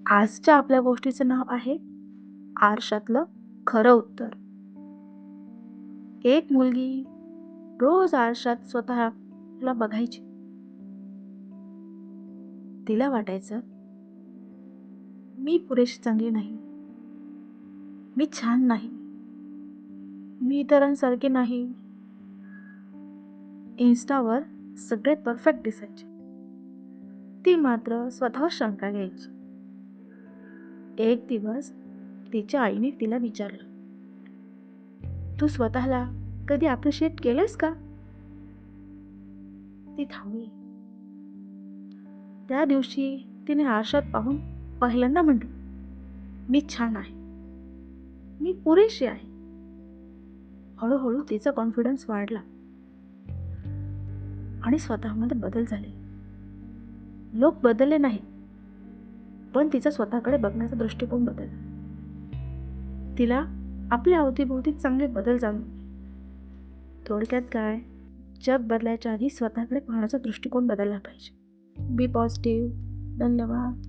आजच्या आपल्या गोष्टीचं नाव आहे आरशातलं खरं उत्तर. एक मुलगी रोज आरशात स्वतःला बघायची. तिला वाटायचं, मी पुरेशी चांगली नाही, मी छान नाही, मी इतरांसारखे नाही. इन्स्टावर सगळे परफेक्ट दिसायचे. ती मात्र स्वतःवर शंका घ्यायची. एक दिवस तिच्या आईने तिला विचारलं, तू स्वतःला कधी अप्रिशिएट केलंस का? ती थांबली. त्या दिवशी तिने आरशात पाहून पहिल्यांदा म्हटलं, मी छान आहे, मी पुरेशी आहे. हळूहळू तिचा कॉन्फिडन्स वाढला आणि स्वतःमध्ये बदल झाले. लोक बदलले नाही, पण तिचा स्वतःकडे बघण्याचा दृष्टिकोन बदलला. तिला आपल्या अवतीभोवती चांगले बदल जाणवले. थोडक्यात काय, जग बदलायच्या आधी स्वतःकडे पाहण्याचा दृष्टिकोन बदलला पाहिजे. बी पॉझिटिव्ह. धन्यवाद.